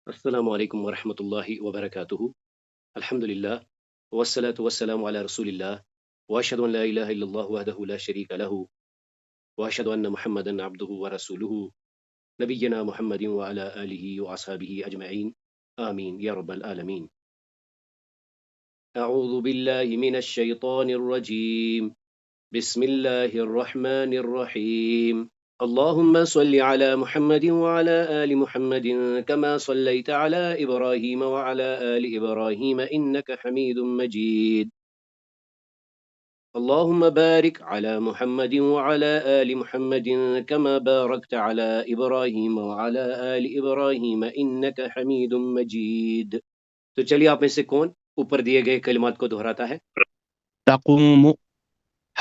السلام علیکم ورحمۃ اللہ وبرکاتہ۔ الحمد للہ والصلاة والسلام علی رسول اللہ واشهد ان لا الہ الا اللہ وحدہ لا شریک لہ واشهد ان محمدا عبدہ ورسولہ نبینا محمد وعلی آلہ واصحابہ اجمعین آمین یا رب العالمین۔ اعوذ باللہ من الشیطان الرجیم، بسم اللہ الرحمن الرحیم۔ اللهم صل على محمد وعلى آل محمد كما صليت على إبراهيم وعلى آل إبراهيم إنك حميد مجيد. اللهم بارك على محمد وعلى آل محمد كما باركت على إبراهيم وعلى آل إبراهيم إنك حميد مجيد۔ تو چلیے آپ میں سے کون اوپر دیے گئے کلمات کو دہراتا ہے؟ تقوم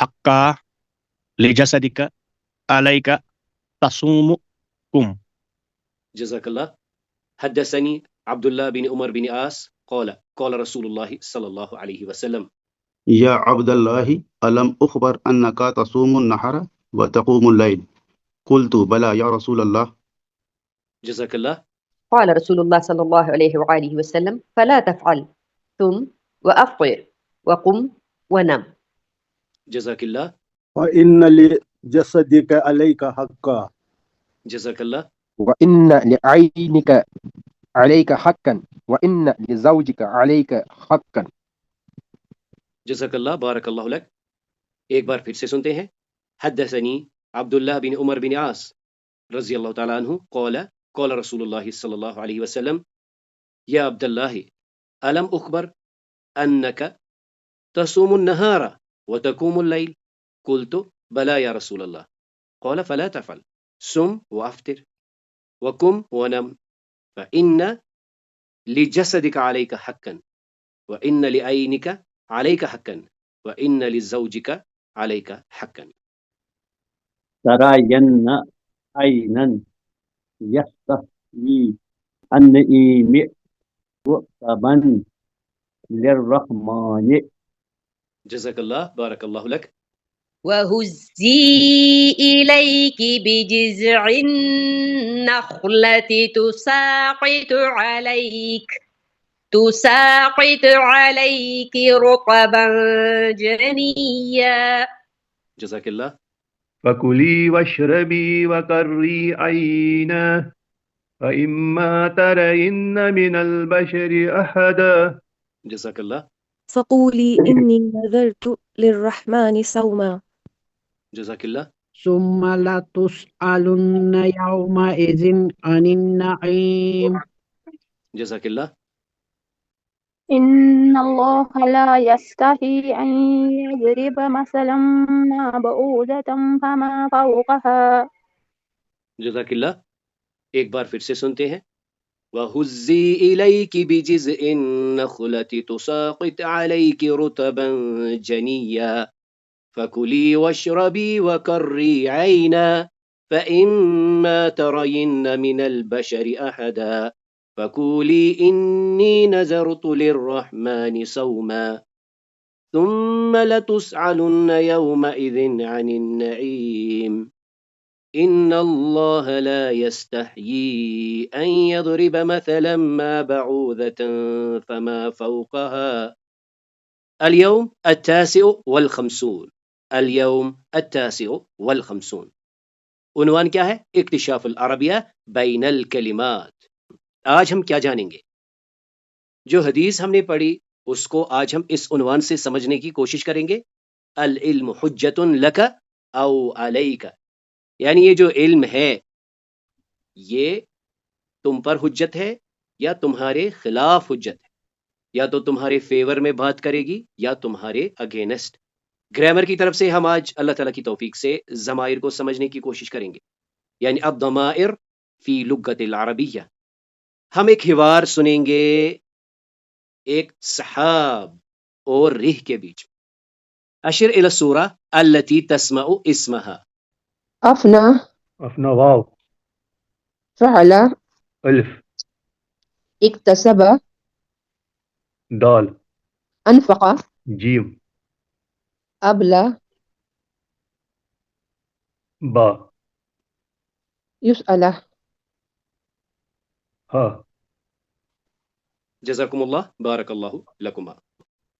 حقا لجسدك عليك تصوم قم. جزاک اللہ۔ حدثني عبد الله بن عمر بن عاص قال رسول الله صلى الله عليه وسلم يا عبد الله ألم أخبر أنك تصوم النهار وتقوم الليل؟ قلت بلى يا رسول الله. جزاک اللہ۔ قال رسول الله صلى الله عليه وآله وسلم فلا تفعل ثم وأفطر وقم ونم. جزاک اللہ۔ وَإِنَّ لِجَسَدِكَ عَلَيْكَ حَقًّا. جزاک اللہ۔ وَإِنَّ لِعَيْنِكَ عَلَيْكَ حَقًّا وَإِنَّ لِزَوْجِكَ عَلَيْكَ حَقًّا. جزاک اللہ، بارک اللہ لک۔ ایک بار پھر سے سنتے ہیں۔ حدثنی عبداللہ بن عمر بن عاص رضی اللہ تعالیٰ عنہ قال رسول اللہ صلی اللہ علیہ وسلم یا عبداللہ الم اخبر انک تصوم النہار وتقوم اللیل؟ قلت بلا یا رسول اللہ۔ قال فلا تفعل صم وافطر وقم ونم فإن لجسدك عليك حقا وإن لعينك عليك حقا وإن لزوجك عليك حقا۔ ترين عينا يستحيي النعيم رطبا للرحمن. جزاک اللہ، بارک اللہ لک۔ وهزي إليك بجذع النخلة تساقط عليك رطبا جنيا. جزاک اللہ۔ فَكُلِي وَاشْرَبِي وَقَرِّي عَيْنًا فَإِمَّا تَرَيِنَّ مِنَ الْبَشَرِ أَحَدًا. جزاک اللہ۔ فقولي إني نذرت للرحمن صوما. جزاک اللہ۔ ثم لتسألن يومئذ عن النعيم. جزاک اللہ۔ إن الله لا يستحي أن يضرب مثلا ما بعوضة فما فوقها. جزاک اللہ۔ ایک بار پھر سے سنتے ہیں۔ وَهُزِّي إِلَيْكِ بِجِذْعِ النَّخْلَةِ تُسَاقِطْ عَلَيْكِ رُطَبًا جَنِيًّا فَكُلِي وَاشْرَبِي وَقَرِّي عَيْنًا فَإِمَّا تَرَيِنَّ مِنَ الْبَشَرِ أَحَدًا فَقُولِي إِنِّي نَذَرْتُ لِلرَّحْمَنِ صَوْمًا ثُمَّ لَتُسْأَلُنَّ يَوْمَئِذٍ عَنِ النَّعِيمِ إِنَّ اللَّهَ لَا يَسْتَحْيِي أَن يَضْرِبَ مَثَلًا مَا بَعُوضَةً فَمَا فَوْقَهَا۔ اليوم التاسع والخمسون۔ اليوم التاسع والخمسون۔ عنوان کیا ہے؟ اکتشاف العربیہ بین الکلمات۔ آج ہم کیا جانیں گے؟ جو حدیث ہم نے پڑھی اس کو آج ہم اس عنوان سے سمجھنے کی کوشش کریں گے۔ العلم حجت لک او علیک، یعنی یہ جو علم ہے یہ تم پر حجت ہے یا تمہارے خلاف حجت ہے، یا تو تمہارے فیور میں بات کرے گی یا تمہارے اگینسٹ۔ گرامر کی طرف سے ہم آج اللہ تعالیٰ کی توفیق سے ضمائر کو سمجھنے کی کوشش کریں گے، یعنی الضمائر فی لغت العربیہ۔ ہم ایک حوار سنیں گے ایک صحاب اور ریح کے بیچ۔ اشر الی السورہ التي تسمع اسمها۔ أفنى واو فعل الف اكتسب دال أنفق جيم أبلى با يسأل ها جزاكم الله بارك الله لكما.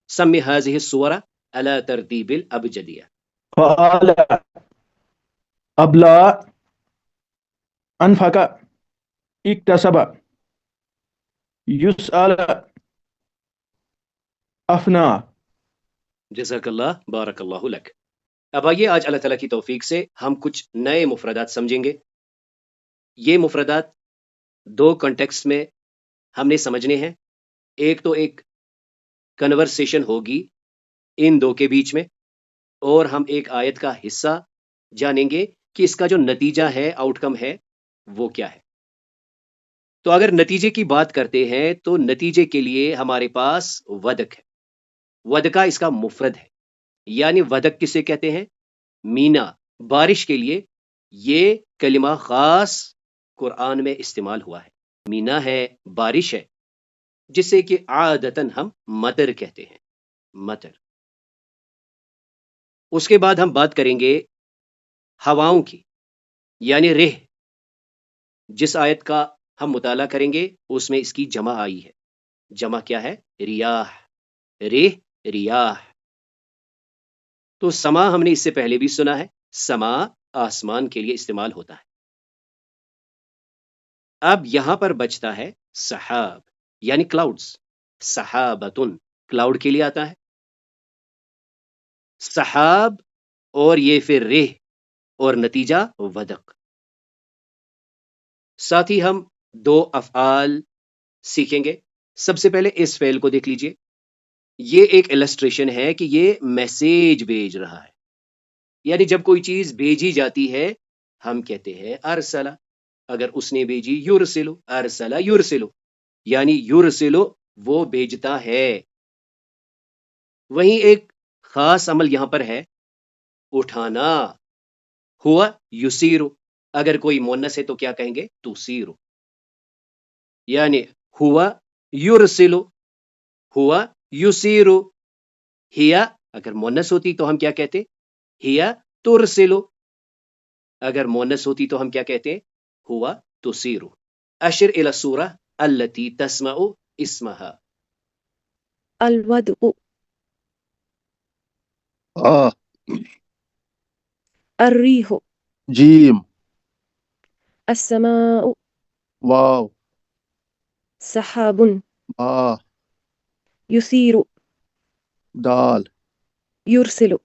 سمي هذه السورة على ترتيب الأبجدية. قال أبلى أنفق اكتسب يسأل أفنى. جزاک اللہ بارک اللہ لک. اب آئیے آج اللہ تعالیٰ کی توفیق سے ہم کچھ نئے مفردات سمجھیں گے. یہ مفردات دو کنٹیکسٹ میں ہم نے سمجھنے ہیں. ایک تو ایک کنورسیشن ہوگی ان دو کے بیچ میں، اور ہم ایک آیت کا حصہ جانیں گے کہ اس کا جو نتیجہ ہے، آؤٹ کم ہے، وہ کیا ہے. تو اگر نتیجے کی بات کرتے ہیں تو نتیجے کے لیے ہمارے پاس ودک ہے. ودکا اس کا مفرد ہے، یعنی ودک کسے کہتے ہیں؟ مینا. بارش کے لیے یہ کلمہ خاص قرآن میں استعمال ہوا ہے. مینا ہے، بارش ہے، جسے کہ عادتاً ہم مطر کہتے ہیں. مطر. اس کے بعد ہم بات کریں گے ہواؤں کی، یعنی رہ. جس آیت کا ہم مطالعہ کریں گے اس میں اس کی جمع آئی ہے. جمع کیا ہے؟ ریاح. ریح، ریاح. تو سما ہم نے اس سے پہلے بھی سنا ہے، سما آسمان کے لیے استعمال ہوتا ہے. اب یہاں پر بچتا ہے سحاب، یعنی کلاؤڈز. سحابتن کلاؤڈ کے لیے آتا ہے. سحاب اور یہ پھر ریح اور نتیجہ ودق. ساتھ ہی ہم دو افعال سیکھیں گے. سب سے پہلے اس فعل کو دیکھ لیجئے. یہ ایک السٹریشن ہے کہ یہ میسیج بھیج رہا ہے. یعنی جب کوئی چیز بھیجی جاتی ہے ہم کہتے ہیں ارسلہ. اگر اس نے بھیجی یرسلو، ارسلہ یرسلو، یعنی یرسلو وہ بھیجتا ہے. وہیں ایک خاص عمل یہاں پر ہے، اٹھانا. ہوا یسیرو. اگر کوئی مونس ہے تو کیا کہیں گے؟ تسیرو. یعنی ہوا یرسلو، ہوا یسیرو. ہیا اگر مونس ہوتی تو ہم کیا کہتے؟ ہیا ترسلو. اگر مونس ہوتی تو ہم کیا کہتے؟ ہوا تسیرو. اشر الی السورہ التي تسمع اسمها. الودء. الريح. جيم. السماء. واو. سحاب. يثير. دال. يرسل.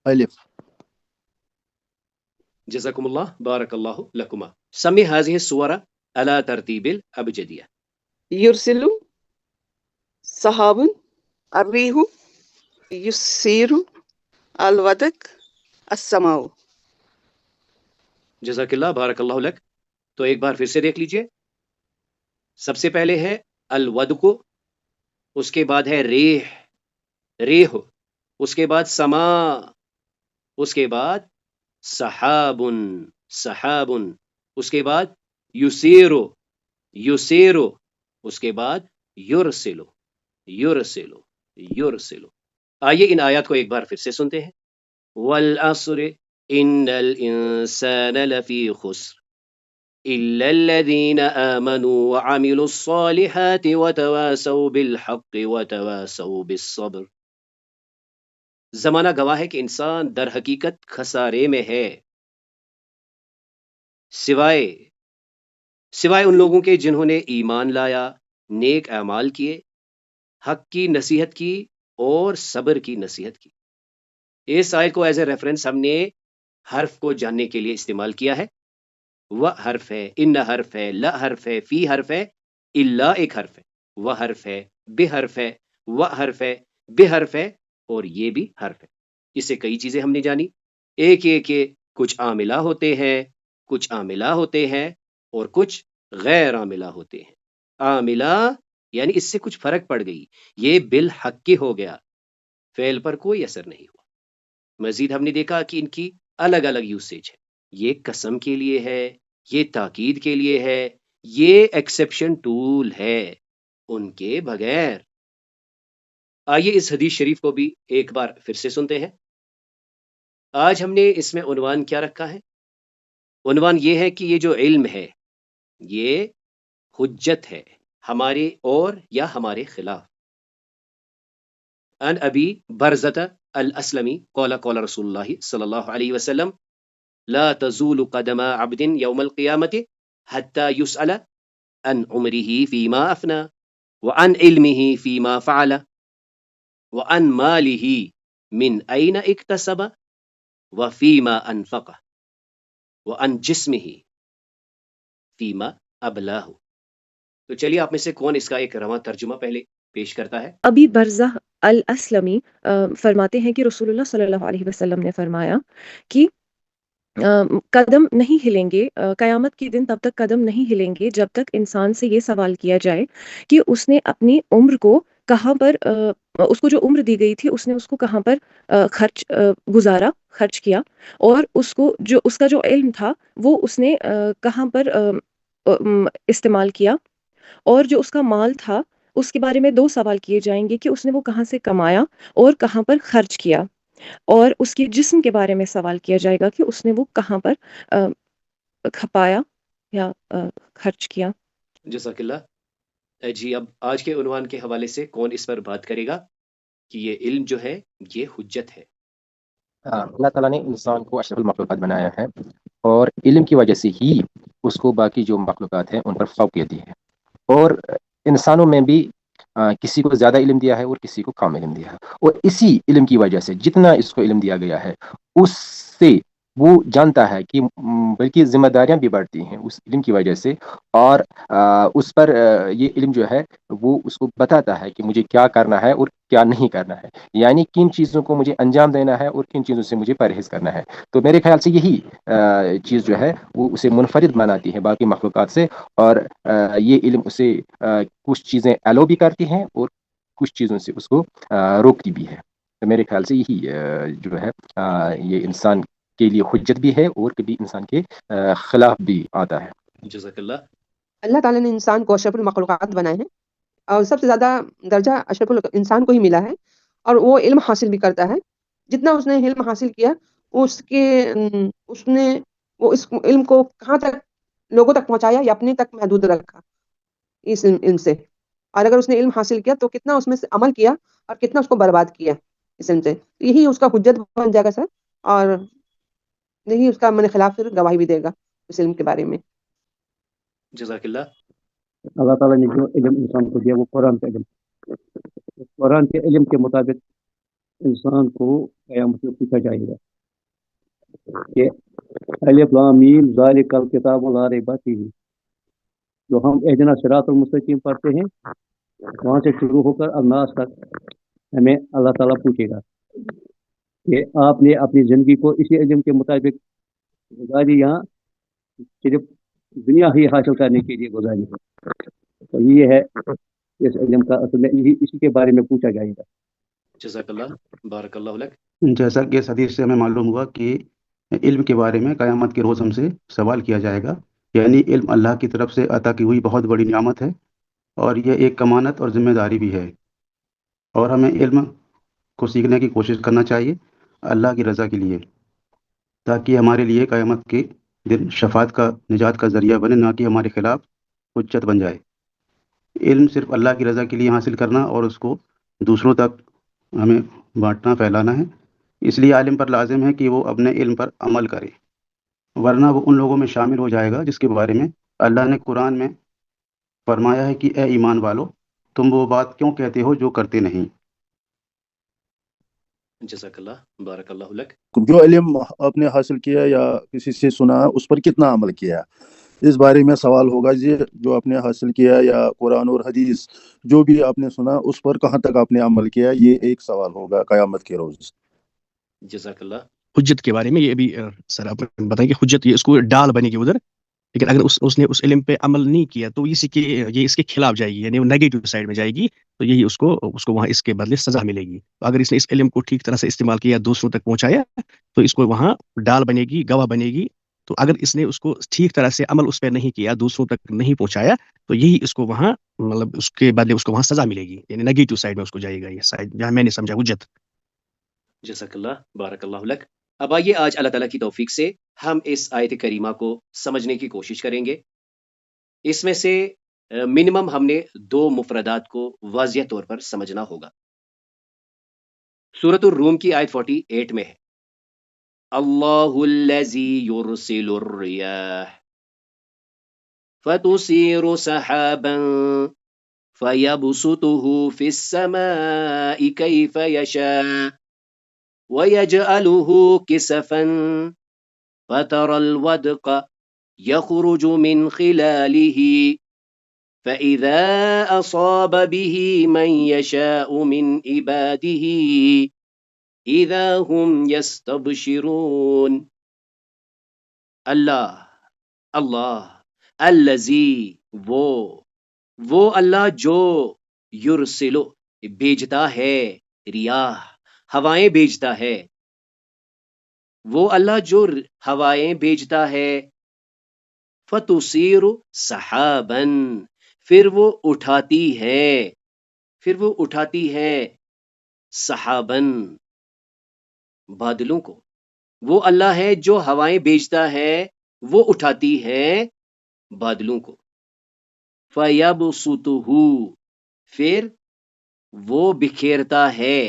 ألف. جزاكم الله بارك الله لكما. سمي هذه السورة على ترتيب الأبجدية. يرسل، سحاب، الريح، يسير، الودك، السماء. جزاک اللہ بارک اللہ لک. تو ایک بار پھر سے دیکھ لیجئے. سب سے پہلے ہے الودق، اس کے بعد ہے ریح، ریح، اس کے بعد سما، اس کے بعد سحاب، سحاب، اس کے بعد یسیرو، یسیرو، اس کے بعد یرسلو، یرسلو، یرسلو. آئیے ان آیات کو ایک بار پھر سے سنتے ہیں. والعصر ان الانسان لفی خسر الا الذین آمنوا وعملوا الصالحات وتواسوا بالحق وتواسوا بالصبر. زمانہ گواہ ہے کہ انسان در حقیقت خسارے میں ہے، سوائے ان لوگوں کے جنہوں نے ایمان لایا، نیک اعمال کیے، حق کی نصیحت کی اور صبر کی نصیحت کی. اس آیت کو ایز اے ریفرنس ہم نے حرف کو جاننے کے لیے استعمال کیا ہے. و حرف ہے، ان حرف ہے، لا حرف ہے، فی حرف ہے، الا ایک حرف ہے، و حرف ہے، بے حرف ہے، و حرف ہے، بے حرف ہے، اور یہ بھی حرف ہے. اس سے کئی چیزیں ہم نے جانی. ایک یہ کہ کچھ عاملہ ہوتے ہیں، کچھ عاملہ ہوتے ہیں، اور کچھ غیر عاملہ ہوتے ہیں. عاملہ یعنی اس سے کچھ فرق پڑ گئی، یہ بالحق کی ہو گیا، فعل پر کوئی اثر نہیں ہوا. مزید ہم نے دیکھا کہ ان کی الگ الگ یوسیج ہے. یہ قسم کے لیے ہے، یہ تاکید کے لیے ہے، یہ ایکسیپشن ٹول ہے، ان کے بغیر. آئیے اس حدیث شریف کو بھی ایک بار پھر سے سنتے ہیں. آج ہم نے اس میں عنوان کیا رکھا ہے؟ عنوان یہ ہے کہ یہ جو علم ہے یہ حجت ہے، ہمارے اور یا ہمارے خلاف. ان ابی برزۃ الاسلمی قال قال رسول اللہ صلی اللہ علیہ وسلم لا تزول قدم عبد یوم القیامت حتی یسأل عن عمره فیما افنا وعن علمه فیما فعل وعن ماله من این اکتسب وفیما انفقه وعن جسمه فیما ابلاہ. تو چلیے آپ میں سے کون اس کا ایک رواں ترجمہ پہلے پیش کرتا ہے؟ ابی برزہ الاسلمی فرماتے ہیں کہ رسول اللہ صلی اللہ علیہ وسلم نے فرمایا کہ قدم نہیں ہلیں گے قیامت کے دن، تب تک قدم نہیں ہلیں گے جب تک انسان سے یہ سوال کیا جائے کہ اس نے اپنی عمر کو کہاں پر اس کو جو عمر دی گئی تھی اس نے اس کو کہاں پر خرچ کیا، اور اس کو جو اس کا جو علم تھا وہ اس نے کہاں پر استعمال کیا، اور جو اس کا مال تھا اس کے بارے میں 2 سوال کیے جائیں گے کہ اس نے وہ کہاں سے کمایا اور کہاں پر خرچ کیا، اور اس کے جسم کے بارے میں سوال کیا جائے گا کہ اس نے وہ کہاں پر کھپایا یا خرچ کیا. جزاک اللہ. جی اب آج کے عنوان کے حوالے سے کون اس پر بات کرے گا کہ یہ علم جو ہے یہ حجت ہے؟ اللہ تعالیٰ نے انسان کو اشرف المخلوقات بنایا ہے، اور علم کی وجہ سے ہی اس کو باقی جو مخلوقات ہیں ان پر فوقیت دی ہے، اور انسانوں میں بھی کسی کو زیادہ علم دیا ہے اور کسی کو کم علم دیا ہے، اور اسی علم کی وجہ سے جتنا اس کو علم دیا گیا ہے اس سے وہ جانتا ہے کہ بلکہ ذمہ داریاں بھی بڑھتی ہیں اس علم کی وجہ سے، اور اس پر یہ علم جو ہے وہ اس کو بتاتا ہے کہ مجھے کیا کرنا ہے اور کیا نہیں کرنا ہے، یعنی کن چیزوں کو مجھے انجام دینا ہے اور کن چیزوں سے مجھے پرہیز کرنا ہے. تو میرے خیال سے یہی چیز جو ہے وہ اسے منفرد بناتی ہے باقی مخلوقات سے، اور یہ علم اسے کچھ چیزیں ایلو بھی کرتی ہیں اور کچھ چیزوں سے اس کو روکتی بھی ہے. تو میرے خیال سے یہی جو ہے یہ انسان کے لیے حجت بھی ہے اور کبھی انسان کے خلاف بھی آتا ہے. جزاک اللہ. اللہ تعالیٰ نے انسان کو اشرف المخلوقات بنائے ہیں، اور سب سے زیادہ درجہ اشرف انسان کو ہی ملا ہے، اور وہ علم حاصل بھی کرتا ہے. جتنا اس نے علم حاصل کیا اس نے اس علم کو کہاں تک لوگوں تک پہنچایا یا اپنے تک محدود رکھا اس علم سے، اور اگر اس نے علم حاصل کیا تو کتنا اس میں سے عمل کیا اور کتنا اس کو برباد کیا اس علم سے. یہی اس کا حجت بن جائے گا سر، اور یہی اس کا من خلاف پھر گواہی بھی دے گا اس علم کے بارے میں. جزاک اللہ. اللہ تعالیٰ نے جو علم انسان کو دیا وہ قرآن کا علم، قرآن کے علم کے مطابق انسان کو قیامت میں پوچھا جائے گا کہ الف لام میم ذالک الکتاب لا ریب فیہ، جو ہم اہدنا صراط المستقیم پڑھتے ہیں وہاں سے شروع ہو کر الناس تک ہمیں اللہ تعالیٰ پوچھے گا کہ آپ نے اپنی زندگی کو اسی علم کے مطابق گزاری یا صرف دنیا ہی حاصل کرنے کے لیے گزاری ہے. تو یہ ہے اس علم کا اصل میں اسی کے بارے میں پوچھا جائے گا. جزاک اللہ. بارک اللہ لک. جیسا کہ اس حدیث سے ہمیں معلوم ہوا کہ علم کے بارے میں قیامت کے روز ہم سے سوال کیا جائے گا، یعنی علم اللہ کی طرف سے عطا کی ہوئی بہت بڑی نعمت ہے، اور یہ ایک امانت اور ذمہ داری بھی ہے، اور ہمیں علم کو سیکھنے کی کوشش کرنا چاہیے اللہ کی رضا کے لیے، تاکہ ہمارے لیے قیامت کے دن شفاعت کا نجات کا ذریعہ بنے، نہ کہ ہمارے خلاف حجت بن جائے. علم صرف اللہ کی رضا کے لیے حاصل کرنا اور اس کو دوسروں تک ہمیں بانٹنا پھیلانا ہے. اس لیے عالم پر لازم ہے کہ وہ اپنے علم پر عمل کرے، ورنہ وہ ان لوگوں میں شامل ہو جائے گا جس کے بارے میں اللہ نے قرآن میں فرمایا ہے کہ اے ایمان والو تم وہ بات کیوں کہتے ہو جو کرتے نہیں. جزاک اللہ. بارک اللہ لک. جو علم آپ نے حاصل کیا یا کسی سے سنا اس پر کتنا عمل کیا، اس بارے میں سوال ہوگا. جی جو آپ نے حاصل کیا یا قرآن اور حدیث جو بھی آپ نے سنا اس پر کہاں تک آپ نے عمل کیا، یہ ایک سوال ہوگا قیامت کے روز. جزاک اللہ. حجت کے بارے میں یہ بھی سر آپ بتائیں کہ حجت یہ اس کو ڈال بنے گی ادھر، لیکن اگر اس نے اس علم پہ عمل نہیں کیا تو یہ اس کے خلاف جائے گی، یعنی وہ نیگیٹو سائڈ میں جائے گی، تو یہی اس کو وہاں اس کے بدلے سزا ملے گی. تو اگر اس نے اس علم کو ٹھیک طرح سے استعمال کیا، دوسروں تک پہنچایا، تو اس کو وہاں ڈال بنے گی، گواہ بنے گی. تو اگر اس نے اس کو ٹھیک طرح سے عمل اس پہ نہیں کیا، دوسروں تک نہیں پہنچایا، تو یہی اس کو وہاں مطلب اس کے بدلے اس کو وہاں سزا ملے گی، یعنی نیگیٹو سائڈ میں اس کو جائے گا، یہ سائڈ جہاں میں نے سمجھا حجت. جزاک اللہ. بارک اللہ لک. اب آئیے آج اللہ تعالیٰ کی توفیق سے ہم اس آیت کریمہ کو سمجھنے کی کوشش کریں گے. اس میں سے منیمم ہم نے 2 مفردات کو واضح طور پر سمجھنا ہوگا. سورۃ الروم کی آیت 48 میں ہے اللہ الذی یرسل الریاح فتصیر سحابا فیبسطه فی السماء کیف یشاء ویجعله کسفا فترى الودق یخرج من خلاله فإذا أصاب به من يشاء من عباده إذا هم يستبشرون. اللہ الذی وہ اللہ جو یرسلو بھیجتا ہے ریاح ہوائیں بھیجتا ہے، وہ اللہ جو ہوائیں بھیجتا ہے، فتصیر سحابا پھر وہ اٹھاتی ہے سحابن بادلوں کو. وہ اللہ ہے جو ہوائیں بھیجتا ہے، وہ اٹھاتی ہے بادلوں کو. فَيَبْسُطُهُ پھر وہ بکھیرتا ہے،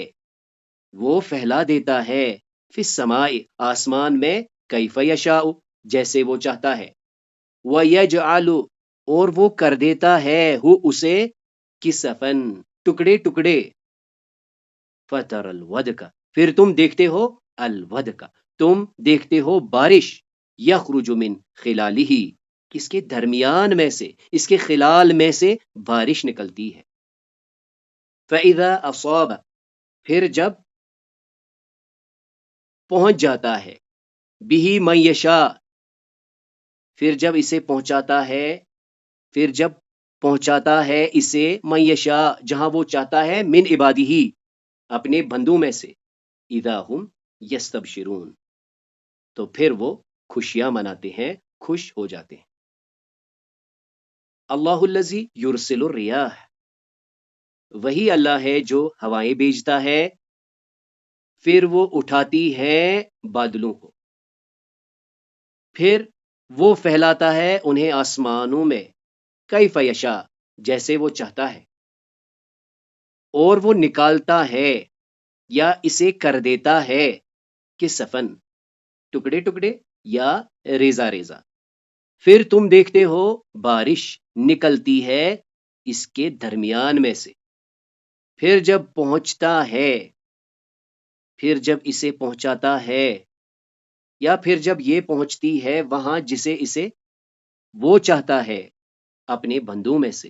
وہ پھیلا دیتا ہے، فی السماء آسمان میں، کیف یشاء جیسے وہ چاہتا ہے، وَيَجْعَلُ اور وہ کر دیتا ہے اسے کسفن ٹکڑے ٹکڑے، فَتَرَى الْوَدْقَ پھر تم دیکھتے ہو الودق تم دیکھتے ہو بارش، یخرج من خلالہ اس کے درمیان میں سے، اس کے خلال میں سے بارش نکلتی ہے. فَإِذَا أَصَابَ پھر جب پہنچ جاتا ہے، بِهِ مَن یشاء پھر جب اسے پہنچاتا ہے اسے من یشاء جہاں وہ چاہتا ہے، من عبادہ اپنے بندوں میں سے، اذا ہم یستبشرون تو پھر وہ خوشیاں مناتے ہیں، خوش ہو جاتے ہیں. اللہ الذی یرسل الریاح وہی اللہ ہے جو ہوائیں بھیجتا ہے، پھر وہ اٹھاتی ہے بادلوں کو، پھر وہ پھیلاتا ہے انہیں آسمانوں میں، کیف یشاء جیسے وہ چاہتا ہے، اور وہ نکالتا ہے یا اسے کر دیتا ہے کسفن ٹکڑے ٹکڑے یا ریزہ ریزہ. پھر تم دیکھتے ہو بارش نکلتی ہے اس کے درمیان میں سے، پھر جب اسے پہنچاتا ہے یا پھر جب یہ پہنچتی ہے وہاں جسے اسے وہ چاہتا ہے اپنے بندوں میں سے،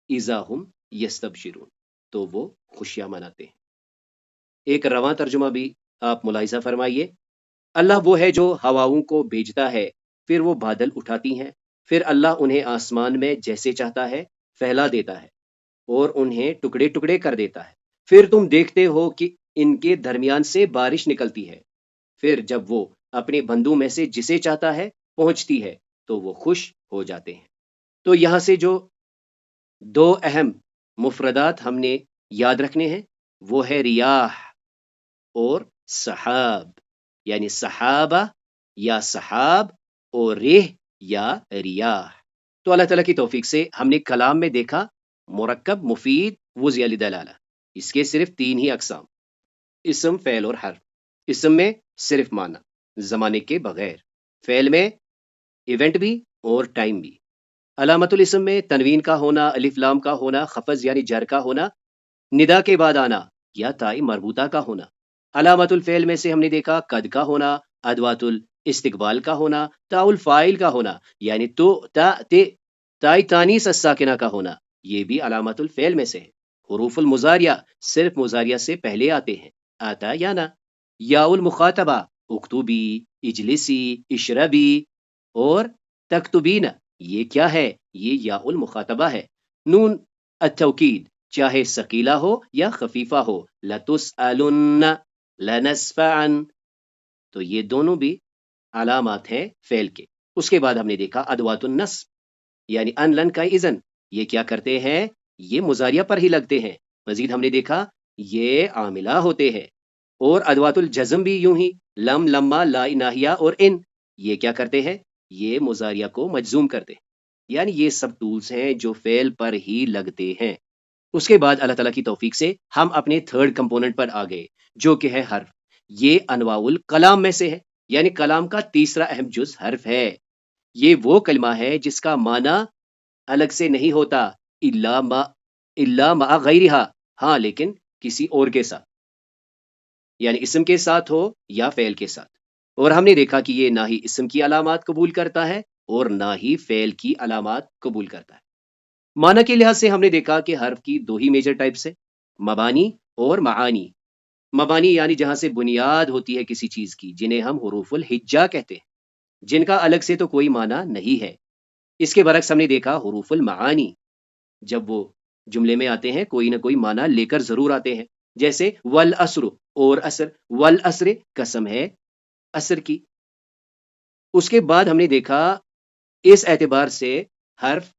اذا ہم یستبشرون تو وہ خوشیاں مناتے ہیں. ایک رواں ترجمہ بھی آپ ملاحظہ فرمائیے. اللہ وہ ہے جو ہواؤں کو بھیجتا ہے، پھر وہ بادل اٹھاتی ہیں، پھر اللہ انہیں آسمان میں جیسے چاہتا ہے پھیلا دیتا ہے اور انہیں ٹکڑے ٹکڑے کر دیتا ہے. پھر تم دیکھتے ہو کہ ان کے درمیان سے بارش نکلتی ہے، پھر جب وہ اپنے بندوں میں سے جسے چاہتا ہے پہنچتی ہے تو وہ خوش ہو جاتے ہیں. تو یہاں سے جو 2 اہم مفردات ہم نے یاد رکھنے ہیں وہ ہے ریاح اور سحاب، یعنی صحابہ یا صحاب اور ریح یا ریاح. تو اللہ تعالیٰ کی توفیق سے ہم نے کلام میں دیکھا مرکب، مفید، وضع لدلالہ. اس کے صرف 3 ہی اقسام، اسم، فعل اور حرف. اسم میں صرف معنی زمانے کے بغیر، فعل میں ایونٹ بھی اور ٹائم بھی، علامت الاسم میں تنوین کا ہونا، الف لام کا ہونا، خفض یعنی جر کا ہونا، ندا کے بعد آنا یا تائی مربوطہ کا ہونا. علامت الفعل میں سے ہم نے دیکھا قد کا ہونا، ادوات الاستقبال کا ہونا، تا الفاعل کا ہونا یعنی تو تا تے تائی تانیث الساکنہ کا ہونا، یہ بھی علامت الفعل میں سے ہے. حروف المضاریہ صرف مضاریہ سے پہلے آتے ہیں، آتا یا نہ. یا المخاطبہ اکتبی، اجلسی، اشربی اور تکتبین، یہ کیا ہے؟ یہ یا المخاطبہ ہے. نون التوکید چاہے ثقیلہ ہو یا خفیفہ ہو، لتسألن، لنسفعن، تو یہ دونوں بھی علامات ہیں فعل کے. اس کے بعد ہم نے دیکھا ادوات النصب یعنی ان، لن کا اذن، یہ کیا کرتے ہیں؟ یہ مضاریہ پر ہی لگتے ہیں. مزید ہم نے دیکھا یہ عاملہ ہوتے ہیں. اور ادوات الجزم بھی یوں ہی، لم، لما، لا، ناہیہ اور ان، یہ کیا کرتے ہیں؟ یہ مضاریہ کو مجزوم کرتے ہیں. یعنی یہ سب ٹولز ہیں جو فعل پر ہی لگتے ہیں۔ اس کے بعد اللہ تعالیٰ کی توفیق سے ہم اپنے تھرڈ کمپوننٹ پر آ گئے جو کہ ہے حرف۔ یہ انواع الکلام میں سے ہے، یعنی کلام کا تیسرا اہم جز حرف ہے۔ یہ وہ کلمہ ہے جس کا معنی الگ سے نہیں ہوتا الا مع غیرہا، ہاں لیکن کسی اور کے ساتھ، یعنی اسم کے ساتھ ہو یا فعل کے ساتھ۔ اور ہم نے دیکھا کہ یہ نہ ہی اسم کی علامات قبول کرتا ہے اور نہ ہی فعل کی علامات قبول کرتا ہے۔ معنی کے لحاظ سے ہم نے دیکھا کہ حرف کی دو ہی میجر ٹائپس ہیں، مبانی اور معانی۔ مبانی یعنی جہاں سے بنیاد ہوتی ہے کسی چیز کی، جنہیں ہم حروف الحجہ کہتے ہیں، جن کا الگ سے تو کوئی معنی نہیں ہے۔ اس کے برعکس ہم نے دیکھا حروف المعانی، جب وہ جملے میں آتے ہیں کوئی نہ کوئی معنی لے کر ضرور آتے ہیں، جیسے والعصر اور عصر، والعصر قسم ہے عصر کی۔ اس کے بعد ہم نے دیکھا اس اعتبار سے حرف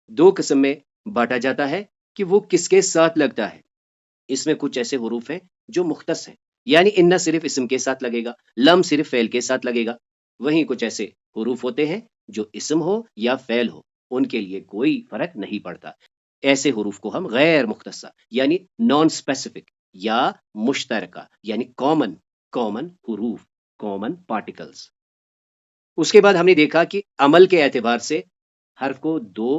دو قسم میں بانٹا جاتا ہے کہ وہ کس کے ساتھ لگتا ہے۔ اس میں کچھ ایسے حروف ہیں جو مختص ہیں، یعنی ان صرف اسم کے ساتھ لگے گا، لم صرف فعل کے ساتھ لگے گا۔ وہیں کچھ ایسے حروف ہوتے ہیں جو اسم ہو یا فعل ہو، ان کے لیے کوئی فرق نہیں پڑتا۔ ایسے حروف کو ہم غیر مختصہ یعنی نان اسپیسیفک یا مشترکہ یعنی کامن حروف، کامن پارٹیکلز۔ اس کے بعد ہم نے دیکھا کہ عمل کے اعتبار سے حرف کو دو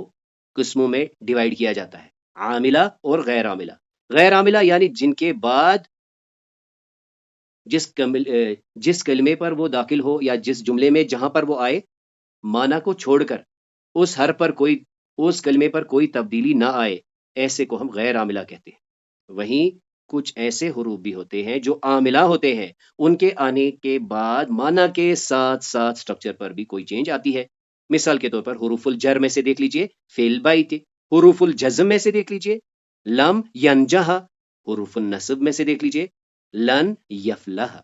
قسموں میں ڈیوائیڈ کیا جاتا ہے، عاملہ اور غیر عاملہ۔ غیر عاملہ یعنی جن کے بعد جس کلمے پر وہ داخل ہو یا جس جملے میں جہاں پر وہ آئے، معنی کو چھوڑ کر اس حرف پر اس کلمے پر کوئی تبدیلی نہ آئے، ایسے کو ہم غیر عاملہ کہتے ہیں۔ وہیں کچھ ایسے حروف بھی ہوتے ہیں جو عاملہ ہوتے ہیں، ان کے آنے کے بعد معنی کے ساتھ ساتھ سٹرکچر پر بھی کوئی چینج آتی ہے۔ مثال کے طور پر حروف الجر میں سے دیکھ لیجئے فعل بیت، حروف الجزم میں سے دیکھ لیجئے لم ینجح، حروف النصب میں سے دیکھ لیجئے لن یفلح۔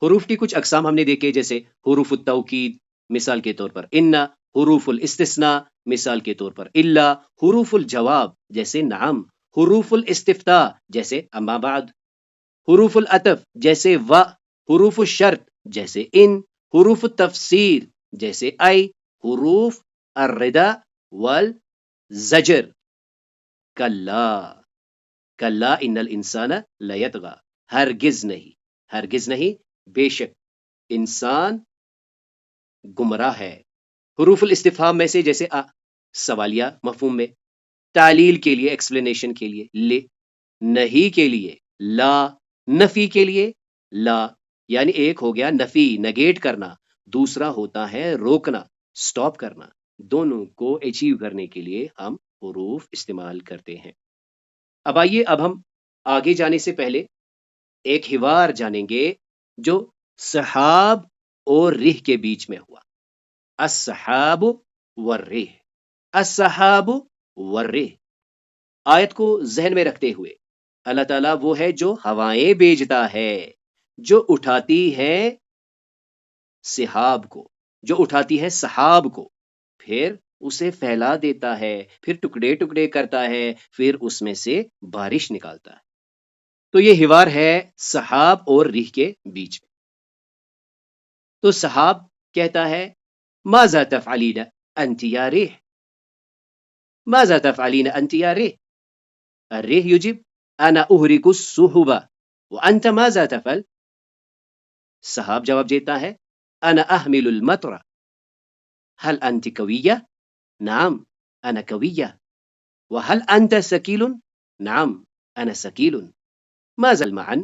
حروف کی کچھ اقسام ہم نے دیکھے، جیسے حروف التوکید مثال کے طور پر ان، حروف الاستثناء مثال کے طور پر الا، حروف الجواب جیسے نعم، حروف الاستفتاء جیسے اما بعد، حروف العطف جیسے و، حروف الشرط جیسے ان، حروف التفسیر جیسے ای، حروف الردا والزجر کلا ان الانسان لیطغی، ہرگز نہیں بے شک انسان گمراہ ہے۔ حروف الاستفہام میں سے جیسے سوالیہ مفہوم میں، تعلیل کے لیے ایکسپلینیشن کے لیے لے، نہیں کے لیے لا، نفی کے لیے لا، یعنی ایک ہو گیا نفی نگیٹ کرنا، دوسرا ہوتا ہے روکنا سٹاپ کرنا۔ دونوں کو اچیو کرنے کے لیے ہم حروف استعمال کرتے ہیں۔ اب آئیے ہم آگے جانے سے پہلے ایک حوار جانیں گے جو سحاب اور ریح کے بیچ میں ہوا۔ السحاب والریح، السحاب والریح۔ آیت کو ذہن میں رکھتے ہوئے اللہ تعالیٰ وہ ہے جو ہوائیں بھیجتا ہے، جو اٹھاتی ہے سحاب کو، جو اٹھاتی ہے سحاب کو، پھر اسے پھیلا دیتا ہے، پھر ٹکڑے ٹکڑے کرتا ہے، پھر اس میں سے بارش نکالتا ہے۔ تو یہ حوار ہے سحاب اور ریح کے بیچ میں۔ تو سحاب کہتا ہے ماذا تفعلین انت یا ریح، ماذا تفعلین انت یا ریح۔ الریح یجب انا احرق السحب وانت ماذا تفعل۔ سحاب جواب دیتا ہے انا احمل المطر هل انت قویہ، نعم انا قویہ، وهل انت ثقیل، نعم انا ثقیل، ماذا المعن،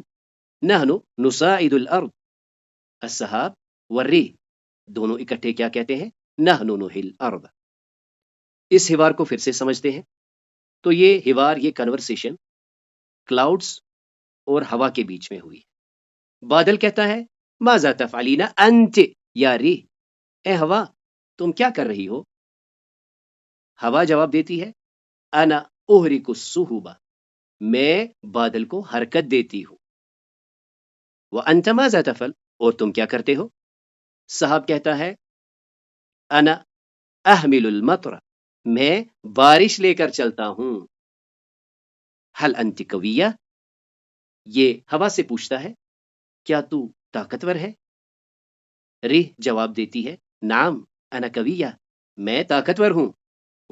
نحن نساعد الارض۔ السحاب والریح دونوں اکٹھے کیا کہتے ہیں؟ نحن نحیی الارض۔ اس حوار کو پھر سے سمجھتے ہیں۔ تو یہ حوار، یہ کنورسیشن کلاؤڈز اور ہوا کے بیچ میں ہوئی۔ بادل کہتا ہے ماذا تفعلین انت یا ریح، اے ہوا تم کیا کر رہی ہو؟ ہوا جواب دیتی ہے انا احرق السحب، میں بادل کو حرکت دیتی ہوں۔ وانت ماذا تفعل، اور تم کیا کرتے ہو؟ صحاب کہتا ہے انا احمل المطر، میں بارش لے کر چلتا ہوں۔ هل انت قویہ، یہ ہوا سے پوچھتا ہے کیا تو طاقتور ہے؟ ریح جواب دیتی ہے نعم انا قویہ، میں طاقتور ہوں،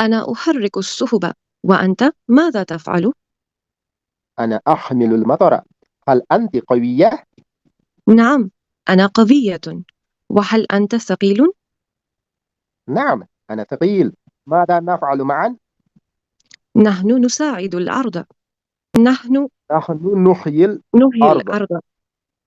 أنا أحرك السحب وأنت ماذا تفعل؟ أنا أحمل المطر، هل أنت قوية؟ نعم أنا قوية، وهل أنت ثقيل؟ نعم أنا ثقيل، ماذا نفعل معا؟ نحن نساعد الأرض، نحن نحيي الأرض. الأرض.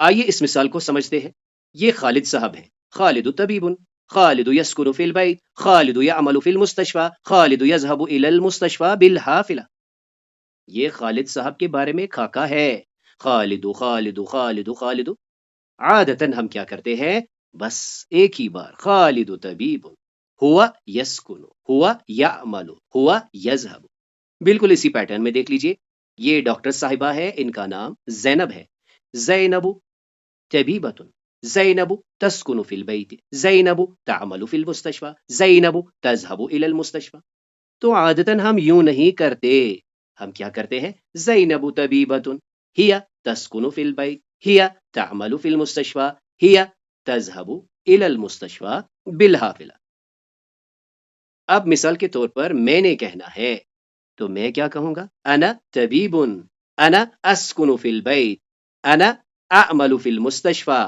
آئیے اس مثال کو سمجھتے ہیں. یہ خالد صاحب ہیں. خالد طبیب، خالد یسکن فی البیت، خالد یعمل فی المستشفى، خالد یذهب الی المستشفى بالحافلہ. یہ خالد صاحب کے بارے میں خاکہ ہے. خالد خالد خالد خالد. عادتاً ہم کیا کرتے ہیں؟ بس ایک ہی بار خالد طبیب، ہوا یسکن، ہوا یعمل، ہوا یذهب. بالکل اسی پیٹرن میں دیکھ لیجئے. یہ ڈاکٹر صاحبہ ہے، ان کا نام زینب ہے. زینب طبیبۃ، زینب تسکن فی البیت، زینب تعمل فی المستشفى، زینب تذهب الی المستشفى. تو عادتاً ہم یوں نہیں کرتے. ہم کیا کرتے ہیں؟ زینب طبیبۃ، ہی تسکن فی البیت، ہی تعمل فی المستشفى، ہی تذهب الی المستشفى بالحافلہ. اب مثال کے طور پر میں نے کہنا ہے تو میں کیا کہوں گا؟ انا طبیب، انا اسکن فی البیت، انا اعمل فی المستشفى،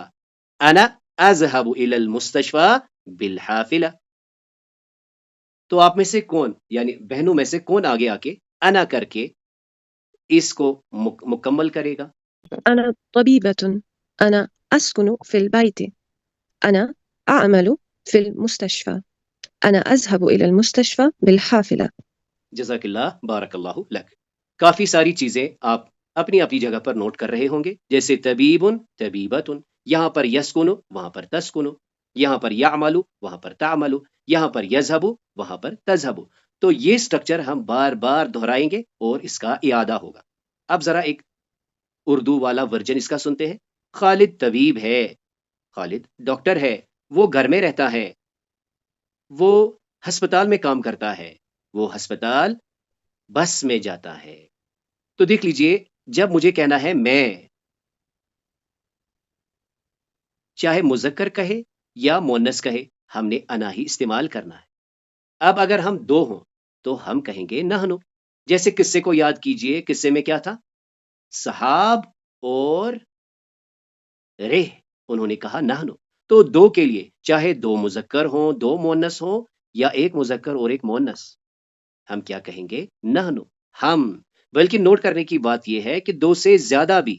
انا اذهب الی المستشفى بالحافلہ. تو آپ میں سے کون، یعنی بہنوں میں سے کون آگے آ کے انا کر کے اس کو مکمل کرے گا؟ أنا طبيبة، أنا أسكن في البيت، أنا أعمل في المستشفى، أنا أذهب إلى المستشفى بالحافلة. جزاک اللہ، بارک اللہ لک. کافی ساری چیزیں آپ اپنی اپنی جگہ پر نوٹ کر رہے ہوں گے، جیسے طبیب، طبیبۃ، یہاں پر یسکن، وہاں پر تسکن، یہاں پر یعمل، وہاں پر تعمل، یہاں پر یذهب، وہاں پر تذهب. تو یہ سٹرکچر ہم بار بار دہرائیں گے اور اس کا اعادہ ہوگا. اب ذرا ایک اردو والا ورژن اس کا سنتے ہیں. خالد طبیب ہے، خالد ڈاکٹر ہے، وہ گھر میں رہتا ہے، وہ ہسپتال میں کام کرتا ہے، وہ ہسپتال بس میں جاتا ہے. تو دیکھ لیجئے، جب مجھے کہنا ہے میں، چاہے مذکر کہے یا مؤنث کہے، ہم نے انا ہی استعمال کرنا ہے. اب اگر ہم دو ہوں تو ہم کہیں گے نحنو. جیسے قصے کو یاد کیجئے، قصے میں کیا تھا؟ صحاب اور رہ، انہوں نے کہا نحنو. تو دو کے لیے چاہے دو مذکر ہوں، دو مؤنث ہوں، یا ایک مذکر اور ایک مؤنث، ہم کیا کہیں گے؟ نحنو، ہم. بلکہ نوٹ کرنے کی بات یہ ہے کہ دو سے زیادہ بھی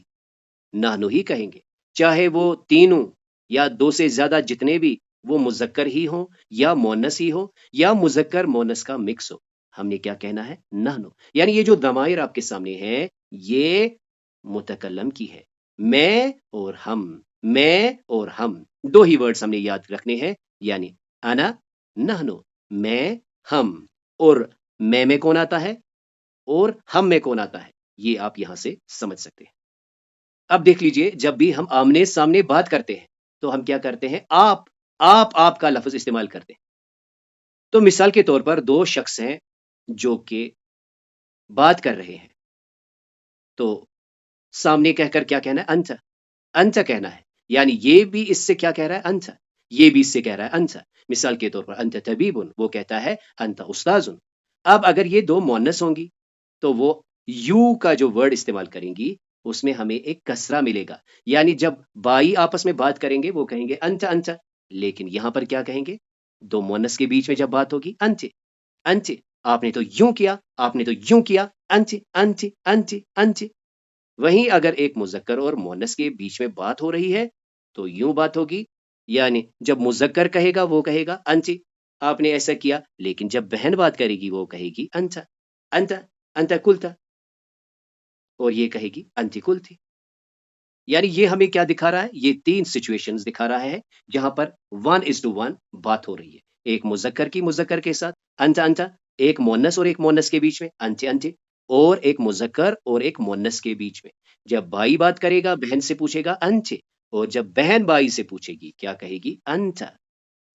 نحنو ہی کہیں گے، چاہے وہ تینوں یا دو سے زیادہ جتنے بھی وہ مذکر ہی ہوں یا مؤنث ہی ہوں یا مذکر مؤنث کا مکس ہو، ہم نے کیا کہنا ہے؟ نحنو. یعنی یہ جو ضمائر آپ کے سامنے ہے یہ متکلم کی ہے. میں اور ہم، میں اور ہم، دو ہی ورڈز ہم نے یاد رکھنے ہیں، یعنی انا، نحنو، میں، ہم. اور میں کون آتا ہے اور ہم میں کون آتا ہے، یہ آپ یہاں سے سمجھ سکتے ہیں. اب دیکھ لیجئے، جب بھی ہم آمنے سامنے بات کرتے ہیں تو ہم کیا کرتے ہیں؟ آپ کا لفظ استعمال کرتے ہیں. تو مثال کے طور پر دو شخص ہیں جو کہ بات کر رہے ہیں، تو سامنے کہہ کر کیا کہنا ہے؟ انت، انت کہنا ہے. یعنی یہ بھی اس سے کیا کہہ رہا ہے؟ انت. یہ بھی اس سے کہہ رہا ہے انت. مثال کے طور پر انت طبیب، وہ کہتا ہے انت استاذ. اب اگر یہ دو مؤنث ہوں گی تو وہ یو کا جو ورڈ استعمال کریں گی اس میں ہمیں ایک کسرہ ملے گا. یعنی جب بائی آپس میں بات کریں گے وہ کہیں گے انت انت، لیکن یہاں پر کیا کہیں گے؟ دو مؤنث کے بیچ میں جب بات ہوگی انت انت، آپ نے تو یوں کیا، آپ نے تو یوں کیا، انت انت انت انت. وہیں اگر ایک مذکر اور مؤنث کے بیچ میں بات ہو رہی ہے تو یوں بات ہوگی. یعنی جب مذکر کہے گا وہ کہے گا انت، آپ نے ایسا کیا، لیکن جب بہن بات کرے گی وہ کہے گی انت انت انت قلت، اور یہ کہے گی انت قلتی. یعنی یہ ہمیں کیا دکھا رہا ہے؟ یہ تین سچویشنز دکھا رہا ہے جہاں پر 1:1 بات ہو رہی ہے. ایک مذکر کی مذکر کے ساتھ انت انت، ایک مؤنث اور ایک مؤنث کے بیچ میں انت انت، اور ایک مذکر اور ایک مؤنث کے بیچ میں. جب بھائی بات کرے گا بہن سے پوچھے گا انت، اور جب بہن بھائی سے پوچھے گی کیا کہے گی؟ انت.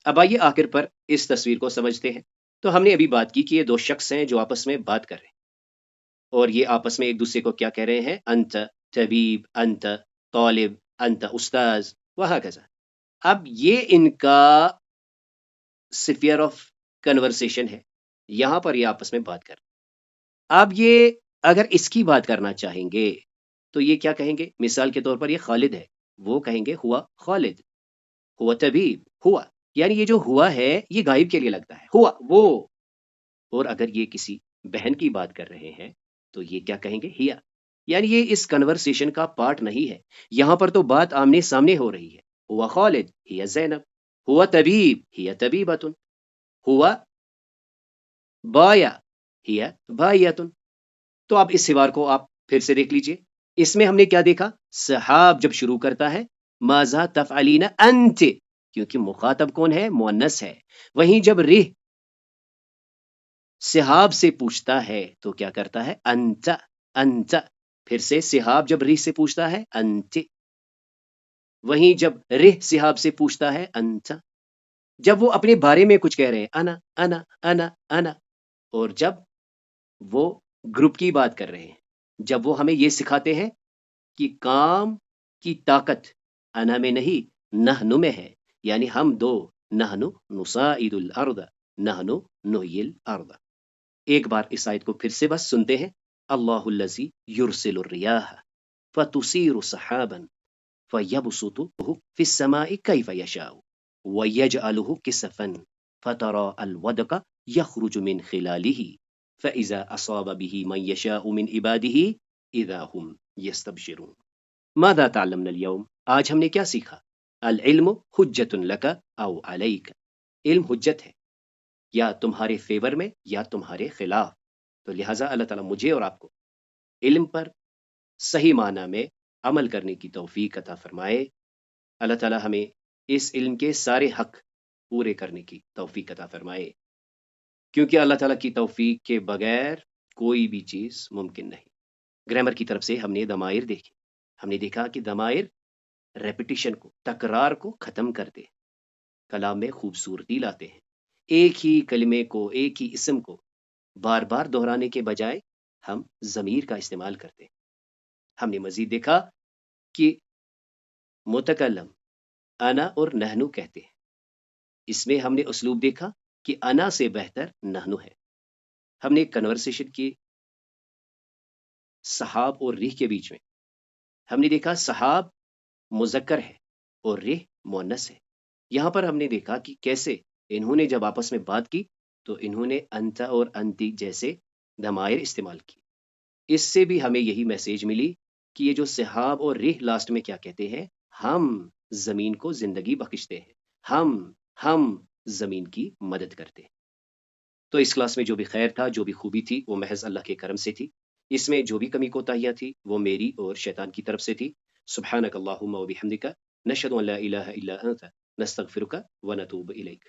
اب آئیے آخر پر اس تصویر کو سمجھتے ہیں. تو ہم نے ابھی بات کی کہ یہ دو شخص ہیں جو آپس میں بات کر رہے ہیں اور یہ آپس میں ایک دوسرے کو کیا کہہ رہے ہیں؟ انت طبیب، انت طالب، انت استاذ، وہکذا. اب یہ ان کا سفیر آف کنورسیشن ہے، یہاں پر یہ آپس میں بات کر رہے ہیں. اب یہ اگر اس کی بات کرنا چاہیں گے تو یہ کیا کہیں گے؟ مثال کے طور پر یہ خالد ہے، وہ کہیں گے ہوا خالد، ہوا طبیب، ہوا. یعنی یہ جو ہوا ہے یہ غائب کے لیے لگتا ہے، ہوا وہ. اور اگر یہ کسی بہن کی بات کر رہے ہیں تو یہ کیا کہیں گے؟ ہیا. یعنی یہ اس کنورسیشن کا پارٹ نہیں ہے. یہاں پر تو بات آمنے سامنے ہو رہی ہے. ہوا خالد ہی زینب، ہوا طبیب ہی طبیبۃ، ہوا بایا ہی بایتن. تو آپ اس حوار کو آپ پھر سے دیکھ لیجئے. اس میں ہم نے کیا دیکھا؟ صحاب جب شروع کرتا ہے ماذا تفعلین انت، کیونکہ مخاطب کون ہے؟ مؤنث ہے. وہیں جب رہ صحاب سے پوچھتا ہے تو کیا کرتا ہے؟ انت انت. پھر سے صحاب جب رہ سے پوچھتا ہے انت. وہیں جب رہ صحاب سے پوچھتا ہے انت. جب وہ اپنے بارے میں کچھ کہہ رہے ہیں انا انا انا انا، اور جب وہ گروپ کی بات کر رہے ہیں، جب وہ ہمیں یہ سکھاتے ہیں کہ کام کی طاقت انا میں نہیں نحن میں ہے، یعنی ہم دو، نحن نصائد الارض نحن نحیی الارض. ایک بار اس آیت کو پھر سے بس سنتے ہیں. اللہ الذی یرسل الریاح فتصیر سحابا فیبسطه فی السماء کیف یشاء ویجعله کسفا فترى الودق یخرج من خلاله فاذا اصاب به من یشاء من عباده اذا هم یستبشرون. ماذا تعلمنا اليوم؟ آج ہم نے کیا سیکھا؟ العلم حجت لک او علیک. علم حجت ہے، یا تمہارے فیور میں یا تمہارے خلاف. تو لہٰذا اللہ تعالیٰ مجھے اور آپ کو علم پر صحیح معنی میں عمل کرنے کی توفیق عطا فرمائے. اللہ تعالیٰ ہمیں اس علم کے سارے حق پورے کرنے کی توفیق عطا فرمائے، کیونکہ اللہ تعالیٰ کی توفیق کے بغیر کوئی بھی چیز ممکن نہیں. گرامر کی طرف سے ہم نے ضمائر دیکھے. ہم نے دیکھا کہ ضمائر ریپیٹیشن کو، تکرار کو ختم کرتے ہیں، کلام میں خوبصورتی لاتے ہیں. ایک ہی کلمے کو، ایک ہی اسم کو بار بار دہرانے کے بجائے ہم ضمیر کا استعمال کرتے ہیں. ہم نے مزید دیکھا کہ متکلم انا اور نحنو کہتے ہیں. اس میں ہم نے اسلوب دیکھا کہ انا سے بہتر نحنو ہے. ہم نے کنورسیشن کی صحاب اور ریح کے بیچ میں. ہم نے دیکھا صحاب مذکر ہے اور ریح مؤنث ہے. یہاں پر ہم نے دیکھا کہ کیسے انہوں نے جب آپس میں بات کی تو انہوں نے انت اور انتی جیسے ضمائر استعمال کی. اس سے بھی ہمیں یہی میسیج ملی کہ یہ جو صحاب اور ریح لاسٹ میں کیا کہتے ہیں؟ ہم زمین کو زندگی بخشتے ہیں، ہم زمین کی مدد کرتے ہیں. تو اس کلاس میں جو بھی خیر تھا، جو بھی خوبی تھی، وہ محض اللہ کے کرم سے تھی. اس میں جو بھی کمی کوتاہیاں تھی وہ میری اور شیطان کی طرف سے تھی. سبحانک اللہم و بحمدک نشہد ان لا الہ الا انت نستغفرک و نتوب الیک.